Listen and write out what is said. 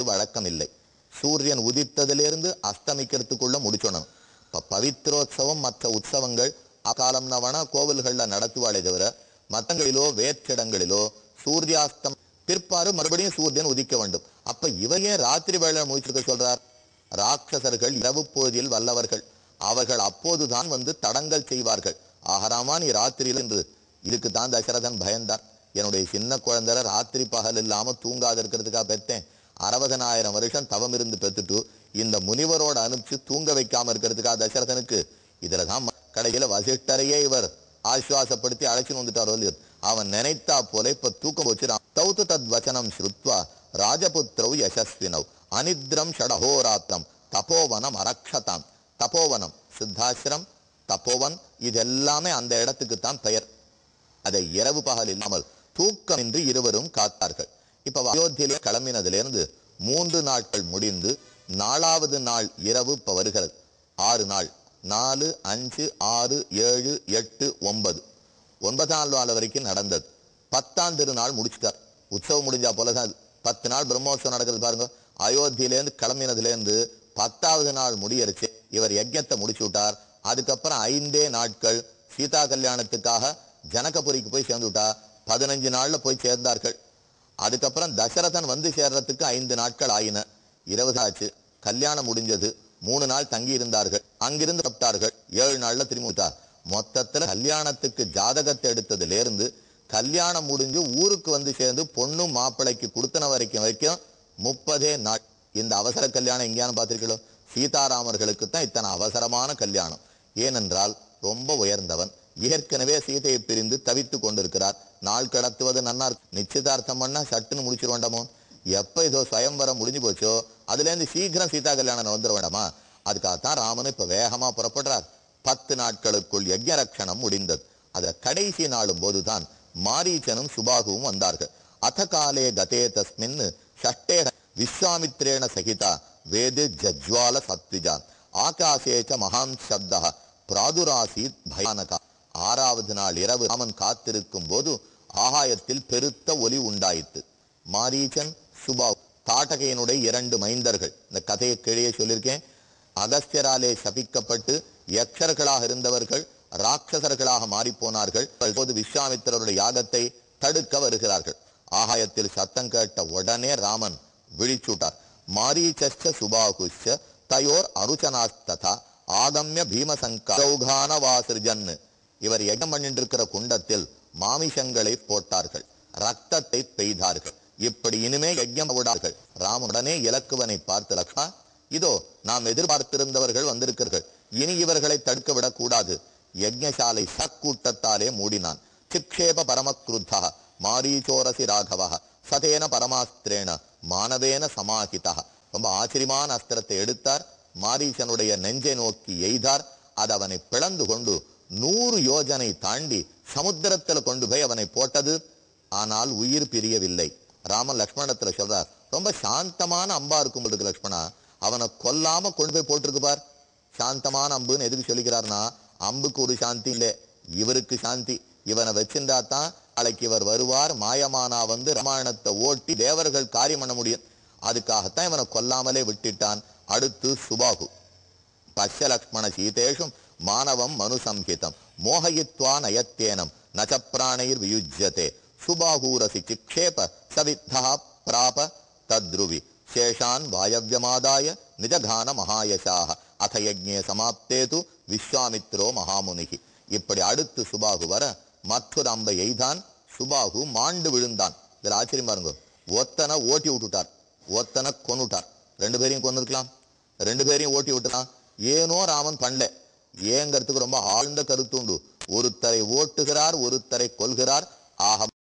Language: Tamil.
வழக்கம் இல்லை. சூரியன் உதித்ததிலிருந்து அஸ்தமிக்கிறதுக்குள்ள முடிச்சணும். இப்ப பவித்ரோத்சவம் மற்ற உற்சவங்கள் அகாலம்னவன கோவில்கள்ல நடத்துவாளே தவிர மத்தங்களிலோ வேற்றிடங்களிலோ சூரியாஸ்தம் பிற்பாடு மறுபடியும் சூரியன் உதிக்க வேண்டும். அப்ப இவையே ராத்திரி வேளை முடிச்சிருக்க சொல்றார். ராட்சசர்கள் இரவு பொழுதில் வல்லவர்கள். அவர்கள் அப்போதுதான் வந்து தடங்கல் செய்வார்கள். ஆகராமா நீ ராத்திரியில் என்று. இதுக்குத்தான் தசரதன் பயந்தார். என்னுடைய சின்ன குழந்தை ராத்திரி பகல் இல்லாம தூங்காது இருக்கிறதுக்காக பெற்றேன். 60,000 வருஷம் தவம் இருந்து பெற்றுட்டு இந்த முனிவரோட அனுப்பிச்சு தூங்க வைக்காம இருக்கிறதுக்காக தசரதனுக்கு இதுலதான் கடையில வசிஷ்டரையே இவர் ஆசுவாசப்படுத்தி அழைச்சின்னு வந்துட்டாரோ. அவன் நினைத்தா போல இப்ப தூக்கம் வச்சுறான். தௌத்து தத் வச்சனம் ஸ்ருத்வா ராஜபுத்திரவு யசஸ்வினவ் அனித்ரம் ஷடஹோராத்திரம் தபோவனம் அரக்ஷதாம். தபோவனம் சித்தாசிரம் தபோவன் இதெல்லாமே அந்த இடத்துக்கு தான் பெயர். அதை இரவு பகல் இல்லாமல் தூக்கமின்றி இருவரும் காத்தார்கள். இப்ப அயோத்தியிலே கிளம்பினதிலிருந்து 3 நாட்கள் முடிந்து 4வது நாள் இரவு இப்ப வருகிறது. 6 நாள் 4, 5, 6, 7, 8, 9 9ஆம் நாள் வரைக்கும் நடந்தது. 10ஆம் திருநாள் முடிச்சுட்டார். உற்சவம் முடிஞ்சா போலதான் 10 நாள் பிரம்மோற்சவம் நடக்கிறது பாருங்க. அயோத்தியிலேருந்து கிளம்பினதுலேருந்து 10வது நாள் முடியரிச்சு இவர் யஜ்ஞத்தை முடிச்சு விட்டார். அதுக்கப்புறம் 5 நாட்கள் சீதா கல்யாணத்துக்காக ஜனகபுரிக்கு போய் சேர்ந்து விட்டா. 15 நாள்ல போய் சேர்ந்தார்கள். அதுக்கப்புறம் தசரதன் வந்து சேர்றதுக்கு 5 நாட்கள் ஆயின. 20 ஆச்சு. கல்யாணம் முடிஞ்சது. 3 நாள் தங்கி இருந்தார்கள். அங்கிருந்து தப்பிட்டார்கள். 7 நாள்ல திரும்பி விட்டார். மொத்தத்துல கல்யாணத்துக்கு ஜாதகத்தை எடுத்ததுல இருந்து கல்யாணம் முடிஞ்சு ஊருக்கு வந்து சேர்ந்து பொண்ணும் மாப்பிளைக்கு கொடுத்தன வரைக்கும் 30 நாள். இந்த அவசர கல்யாணம் எங்கேயானு பார்த்திருக்கீங்களோ? சீதாராமர்களுக்கு தான் இத்தனை அவசரமான கல்யாணம். ஏனென்றால் ரொம்ப உயர்ந்தவன். ஏற்கனவே சீதையை பிரிந்து தவித்து கொண்டிருக்கிறார். நாள் கடத்துவது நன்னா நிச்சயதார்த்தம் பண்ணா சட்டுன்னு முடிச்சிட வேண்டாமோ? எப்ப இதோ சுயம்பரம் முடிஞ்சு போச்சோ அதுல இருந்து சீக்கிரம் சீதா கல்யாணம் வந்துட வேண்டாமா? அதுக்காகத்தான் ராமன் இப்ப வேகமா புறப்படுறார். 10 நாட்களுக்குள் யஜ்ஞ ரக்ஷணம் முடிந்தது. அத கடைசி நாளும் போதுதான் மாரீச்சனும் சுபாகுவும் வந்தார்கள். அத காலே கதே தஸ்மின் ஷஷ்டே விஸ்வாமித்ரேண சகிதா வேது ஜஜ்வால சத்விஜா ஆகாசேச்ச மகான் சப்தா பிராதுராசீத் பயானகா. 6வது நாள் இரவு ராமன் காத்திருக்கும் போது ஆகாயத்தில் பெருத்த ஒலி உண்டாயிற்று. மாரீச்சன் சுபாகு தாட்டகையனுடைய 2 மைந்தர்கள். இந்த கதையை கீழே சொல்லியிருக்கேன். அகஸ்தியராலே சபிக்கப்பட்டு யக்ஷர்களாக இருந்தவர்கள் ராட்சசர்களாக மாறி போனார்கள். இப்போது விஸ்வாமித்திரருடைய யாகத்தை தடுக்க வருகிறார்கள். ஆகாயத்தில் சத்தம் கேட்ட உடனே ராமன் விழிச்சுட்டார். மாரீச்ச சுபாகுஷ தயோர் அருச்சனாஸ்ததா ஆகம்ய பீமசங்கௌகான வாசிர்ஜன். இவர் யஜ்ஞம் பண்ணிட்டு இருக்கிற குண்டத்தில் மாமிசங்களை போட்டார்கள். ரத்தத்தை பெய்தார்கள். இப்படி இனிமே யஜ்ஞம் விடார்கள். ராமனுடனே இலக்குவனை பார்த்து லக்ஷ்மணா இதோ நாம் எதிர்பார்த்திருந்தவர்கள் வந்திருக்கிறார்கள். இனி இவர்களை தடுக்க விடக்கூடாது. யஜ்ஞசாலை சக்கூட்டத்தாலே மூடினான். சிக்ஷேப பரமக்ருத்தா மாரீச்சோரசி ராகவா சதேன பரமாஸ்திரேன மானவேன சமாஹிதா. ரொம்ப ஆச்சரியமான அஸ்திரத்தை எடுத்தார். மாரீச்சனுடைய நெஞ்சை நோக்கி எய்தார். அது அவனை பிளந்து கொண்டு 100 யோஜனை தாண்டி சமுத்திரத்துல கொண்டு போய் அவனை போட்டது. ஆனால் உயிர் பிரியவில்லை. ராமன் லக்ஷ்மணத்துல சொல்றார், ரொம்ப சாந்தமான அம்பா இருக்கும் பொழுது லக்ஷ்மணா அவனை கொல்லாம கொண்டு போய் போட்டிருக்கு பார். சாந்தமான அம்புன்னு எதுக்கு சொல்லிக்கிறார்னா அம்புக்கு ஒரு சாந்தி இல்லை, இவருக்கு சாந்தி. இவனை வச்சிருந்தா தான் நாளைக்கு இவர் வருவார், மாயமானா வந்து ராமாயணத்தை ஓட்டி தேவர்கள் காரியம் பண்ண முடியும். அதுக்காகத்தான் இவனை கொல்லாமலே விட்டுட்டான். அடுத்து சுபாகு பஷ்ய லக்ஷ்மண சீதேஷும் மானவம் மனு சம்ஹிதம் மோகயித்வா நயத்தேனம் நச்ச பிராணைர் வியுஜ்யதே சுபாகூரசி சிக்ஷேப சவித்தா பிராப தத்ருவி சேஷான் வாயவ்யமாதாய நிஜகான மகாயசாக அத யஜ்ஞே சமாப்தேது விஸ்வாமித்ரோ மகாமுனிகி. இப்படி அடுத்து சுபாகு வர மற்றொரு அம்பை எய்தான். சுபாகு மாண்டு விழுந்தான். இதுல ஆச்சரியம் பாருங்க. ஒத்தனை ஓட்டி விட்டுட்டார், ஒத்தனை கொன்னுட்டார். 2 பேரையும் கொண்டு இருக்கலாம், 2 பேரையும் ஓட்டி விட்டுலாம். ஏனோ ராமன் பண்ணல. ஏங்கிறதுக்கு ரொம்ப ஆழ்ந்த கருத்துண்டு. ஒருத்தரை ஓட்டுகிறார், ஒருத்தரை கொல்கிறார். ஆக